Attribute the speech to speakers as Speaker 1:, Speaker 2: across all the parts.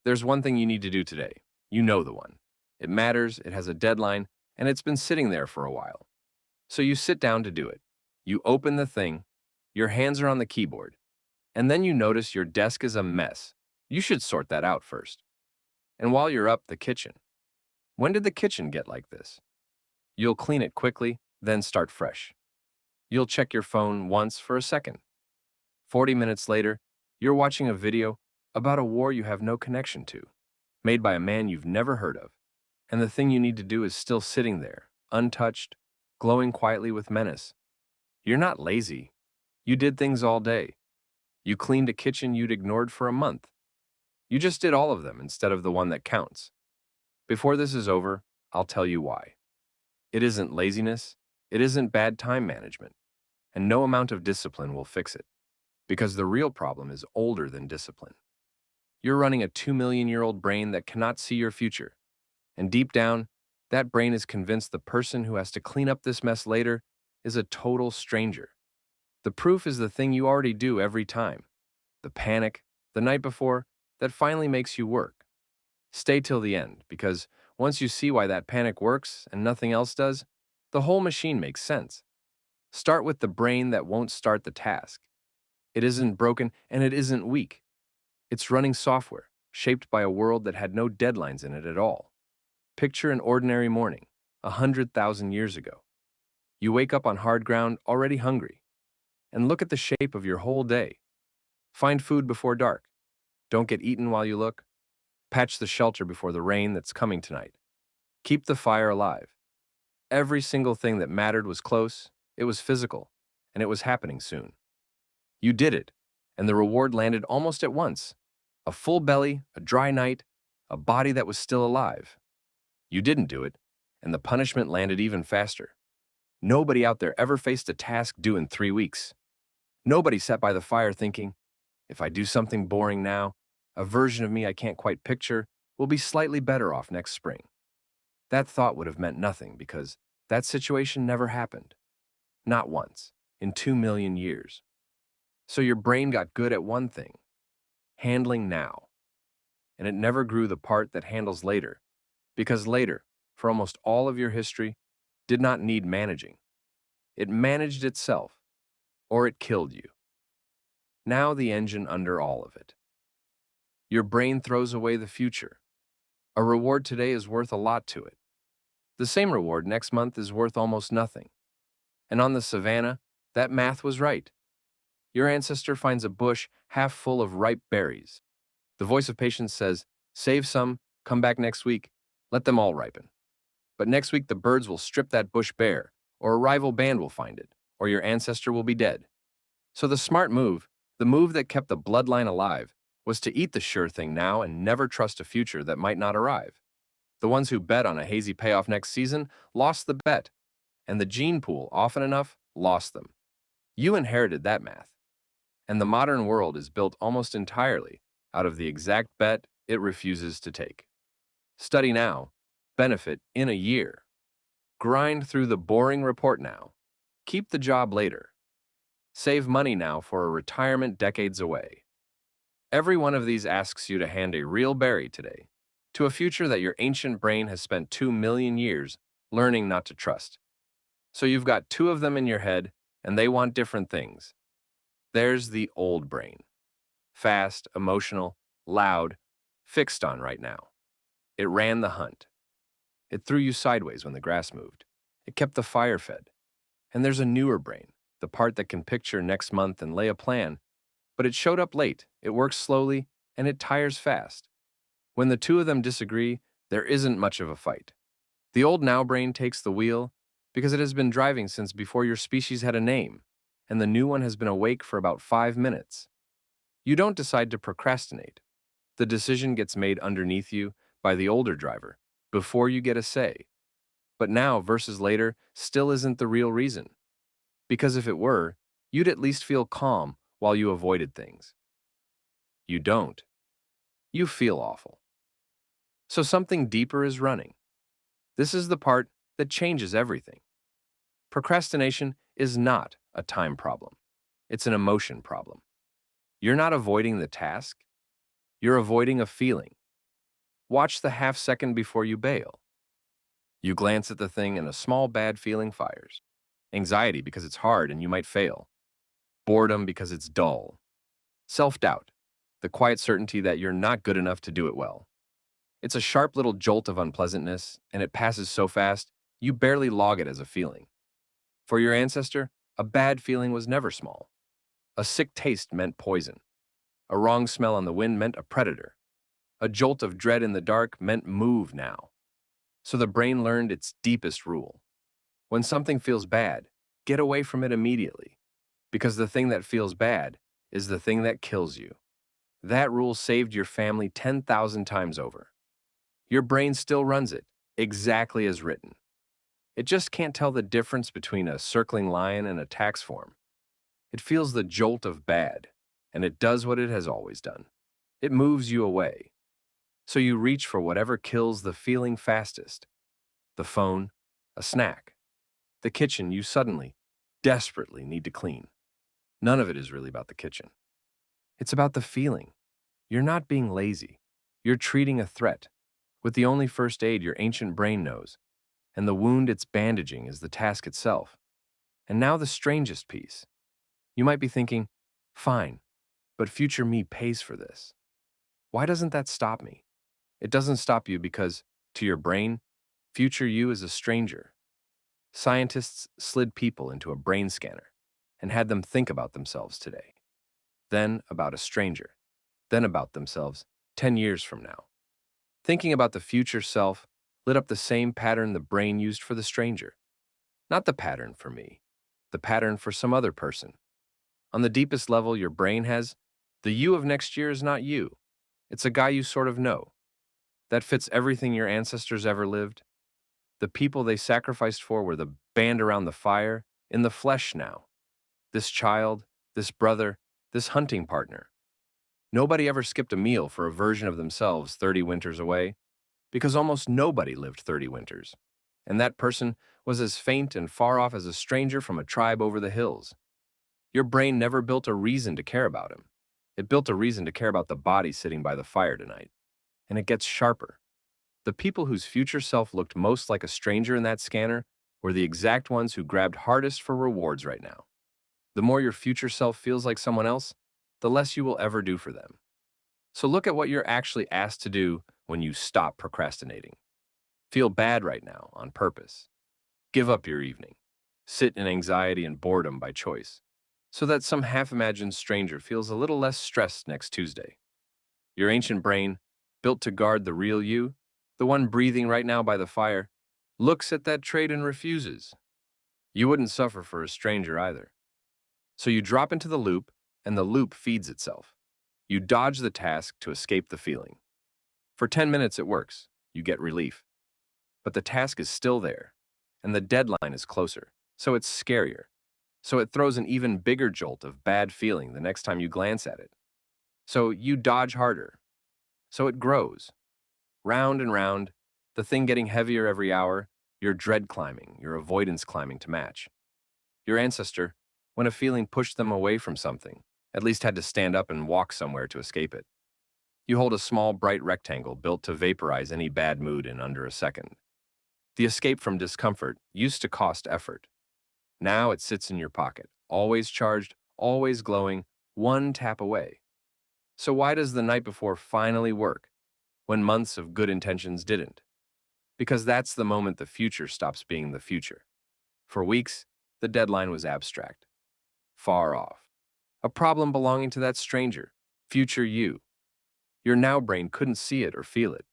Speaker 1: There's one thing you need to do today. You know the one. It matters, it has a deadline, and it's been sitting there for a while. So you sit down to do it. You open the thing, your hands are on the keyboard, and then you notice your desk is a mess. You should sort that out first. And while you're up, the kitchen. When did the kitchen get like this? You'll clean it quickly, then start fresh. You'll check your phone once for a second. 40 minutes later, you're watching a video about a war you have no connection to, made by a man you've never heard of. And the thing you need to do is still sitting there, untouched, glowing quietly with menace. You're not lazy. You did things all day. You cleaned a kitchen you'd ignored for a month. You just did all of them instead of the one that counts. Before this is over, I'll tell you why. It isn't laziness, it isn't bad time management, and no amount of discipline will fix it. Because the real problem is older than discipline. You're running a 2 million-year-old brain that cannot see your future. And deep down, that brain is convinced the person who has to clean up this mess later is a total stranger. The proof is the thing you already do every time. The panic, the night before, that finally makes you work. Stay till the end, because once you see why that panic works and nothing else does, the whole machine makes sense. Start with the brain that won't start the task. It isn't broken and it isn't weak. It's running software, shaped by a world that had no deadlines in it at all. Picture an ordinary morning, 100,000 years ago. You wake up on hard ground, already hungry. And look at the shape of your whole day. Find food before dark. Don't get eaten while you look. Patch the shelter before the rain that's coming tonight. Keep the fire alive. Every single thing that mattered was close, it was physical, and it was happening soon. You did it, and the reward landed almost at once. A full belly, a dry night, a body that was still alive. You didn't do it, and the punishment landed even faster. Nobody out there ever faced a task due in 3 weeks. Nobody sat by the fire thinking, if I do something boring now, a version of me I can't quite picture will be slightly better off next spring. That thought would have meant nothing because that situation never happened. Not once, in 2 million years. So your brain got good at one thing, handling now. And it never grew the part that handles later, because later, for almost all of your history, did not need managing. It managed itself, or it killed you. Now the engine under all of it. Your brain throws away the future. A reward today is worth a lot to it. The same reward next month is worth almost nothing. And on the savannah, that math was right. Your ancestor finds a bush half full of ripe berries. The voice of patience says, save some, come back next week, let them all ripen. But next week the birds will strip that bush bare, or a rival band will find it, or your ancestor will be dead. So the smart move, the move that kept the bloodline alive, was to eat the sure thing now and never trust a future that might not arrive. The ones who bet on a hazy payoff next season lost the bet, and the gene pool, often enough, lost them. You inherited that math. And the modern world is built almost entirely out of the exact bet it refuses to take. Study now, benefit in a year. Grind through the boring report now. Keep the job later. Save money now for a retirement decades away. Every one of these asks you to hand a real berry today to a future that your ancient brain has spent 2 million years learning not to trust. So you've got two of them in your head, and they want different things. There's the old brain. Fast, emotional, loud, fixed on right now. It ran the hunt. It threw you sideways when the grass moved. It kept the fire fed. And there's a newer brain, the part that can picture next month and lay a plan, but it showed up late, it works slowly, and it tires fast. When the two of them disagree, there isn't much of a fight. The old now brain takes the wheel because it has been driving since before your species had a name, and the new one has been awake for about 5 minutes. You don't decide to procrastinate. The decision gets made underneath you by the older driver before you get a say. But now versus later still isn't the real reason. Because if it were, you'd at least feel calm while you avoided things. You don't. You feel awful. So something deeper is running. This is the part that changes everything. Procrastination is not a time problem. It's an emotion problem. You're not avoiding the task. You're avoiding a feeling. Watch the half second before you bail. You glance at the thing and a small bad feeling fires. Anxiety because it's hard and you might fail. Boredom because it's dull. Self-doubt, the quiet certainty that you're not good enough to do it well. It's a sharp little jolt of unpleasantness, and it passes so fast, you barely log it as a feeling. For your ancestor, a bad feeling was never small. A sick taste meant poison. A wrong smell on the wind meant a predator. A jolt of dread in the dark meant move now. So the brain learned its deepest rule. When something feels bad, get away from it immediately, because the thing that feels bad is the thing that kills you. That rule saved your family 10,000 times over. Your brain still runs it, exactly as written. It just can't tell the difference between a circling line and a tax form. It feels the jolt of bad, and it does what it has always done. It moves you away. So you reach for whatever kills the feeling fastest. The phone, a snack. The kitchen you suddenly, desperately need to clean. None of it is really about the kitchen. It's about the feeling. You're not being lazy. You're treating a threat with the only first aid your ancient brain knows, and the wound it's bandaging is the task itself. And now the strangest piece. You might be thinking, fine, but future me pays for this. Why doesn't that stop me? It doesn't stop you because, to your brain, future you is a stranger. Scientists slid people into a brain scanner and had them think about themselves today, then about a stranger, then about themselves 10 years from now. Thinking about the future self lit up the same pattern the brain used for the stranger. Not the pattern for me, the pattern for some other person. On the deepest level your brain has, the you of next year is not you. It's a guy you sort of know. That fits everything your ancestors ever lived. The people they sacrificed for were the band around the fire, in the flesh now. This child, this brother, this hunting partner. Nobody ever skipped a meal for a version of themselves 30 winters away, because almost nobody lived 30 winters. And that person was as faint and far off as a stranger from a tribe over the hills. Your brain never built a reason to care about him. It built a reason to care about the body sitting by the fire tonight. And it gets sharper. The people whose future self looked most like a stranger in that scanner were the exact ones who grabbed hardest for rewards right now. The more your future self feels like someone else, the less you will ever do for them. So look at what you're actually asked to do when you stop procrastinating. Feel bad right now on purpose. Give up your evening. Sit in anxiety and boredom by choice, so that some half-imagined stranger feels a little less stressed next Tuesday. Your ancient brain, built to guard the real you, the one breathing right now by the fire, looks at that trait and refuses. You wouldn't suffer for a stranger either. So you drop into the loop, and the loop feeds itself. You dodge the task to escape the feeling. For 10 minutes it works. You get relief. But the task is still there, and the deadline is closer, so it's scarier. So it throws an even bigger jolt of bad feeling the next time you glance at it. So you dodge harder. So it grows. Round and round, the thing getting heavier every hour, your dread climbing, your avoidance climbing to match. Your ancestor, when a feeling pushed them away from something, at least had to stand up and walk somewhere to escape it. You hold a small, bright rectangle built to vaporize any bad mood in under a second. The escape from discomfort used to cost effort. Now it sits in your pocket, always charged, always glowing, one tap away. So why does the night before finally work, when months of good intentions didn't? Because that's the moment the future stops being the future. For weeks, the deadline was abstract, far off. A problem belonging to that stranger, future you. Your now brain couldn't see it or feel it,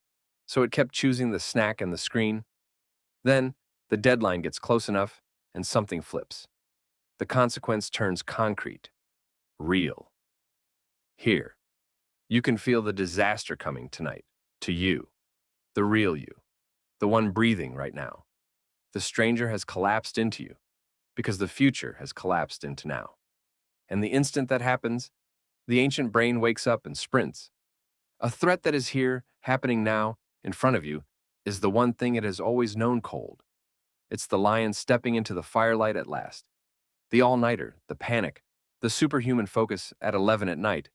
Speaker 1: so it kept choosing the snack and the screen. Then, the deadline gets close enough, and something flips. The consequence turns concrete, real. Here, you can feel the disaster coming tonight, to you, the real you, the one breathing right now. The stranger has collapsed into you, because the future has collapsed into now. And the instant that happens, the ancient brain wakes up and sprints. A threat that is here, happening now, in front of you, is the one thing it has always known cold. It's the lion stepping into the firelight at last. The all-nighter, the panic, the superhuman focus at 11 at night.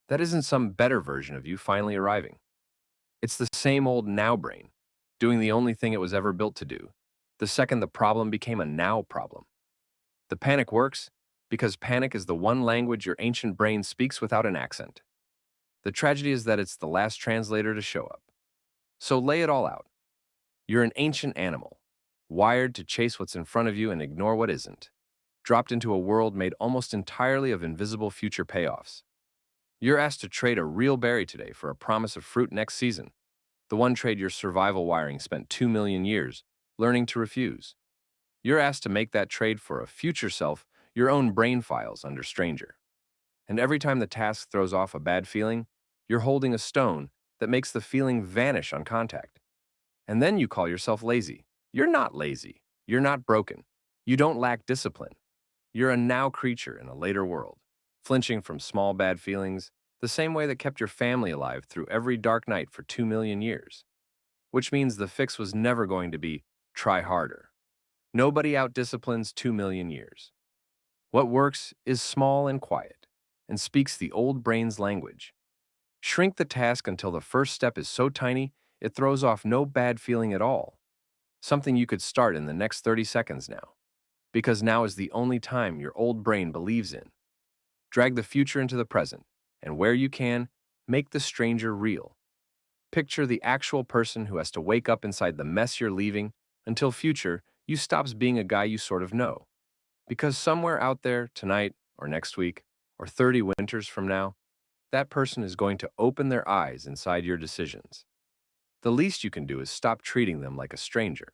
Speaker 1: That isn't some better version of you finally arriving. It's the same old now brain, doing the only thing it was ever built to do, the second the problem became a now problem. The panic works because panic is the one language your ancient brain speaks without an accent. The tragedy is that it's the last translator to show up. So lay it all out. You're an ancient animal, wired to chase what's in front of you and ignore what isn't, dropped into a world made almost entirely of invisible future payoffs. You're asked to trade a real berry today for a promise of fruit next season, the one trade your survival wiring spent 2 million years learning to refuse. You're asked to make that trade for a future self, your own brain files under stranger. And every time the task throws off a bad feeling, you're holding a stone that makes the feeling vanish on contact. And then you call yourself lazy. You're not lazy. You're not broken. You don't lack discipline. You're a now creature in a later world, flinching from small bad feelings the same way that kept your family alive through every dark night for 2 million years. Which means the fix was never going to be try harder. Nobody outdisciplines 2 million years. What works is small and quiet, and speaks the old brain's language. Shrink the task until the first step is so tiny it throws off no bad feeling at all. Something you could start in the next 30 seconds now. Because now is the only time your old brain believes in. Drag the future into the present, and where you can, make the stranger real. Picture the actual person who has to wake up inside the mess you're leaving until future you stops being a guy you sort of know. Because somewhere out there tonight or next week or 30 winters from now, that person is going to open their eyes inside your decisions. The least you can do is stop treating them like a stranger.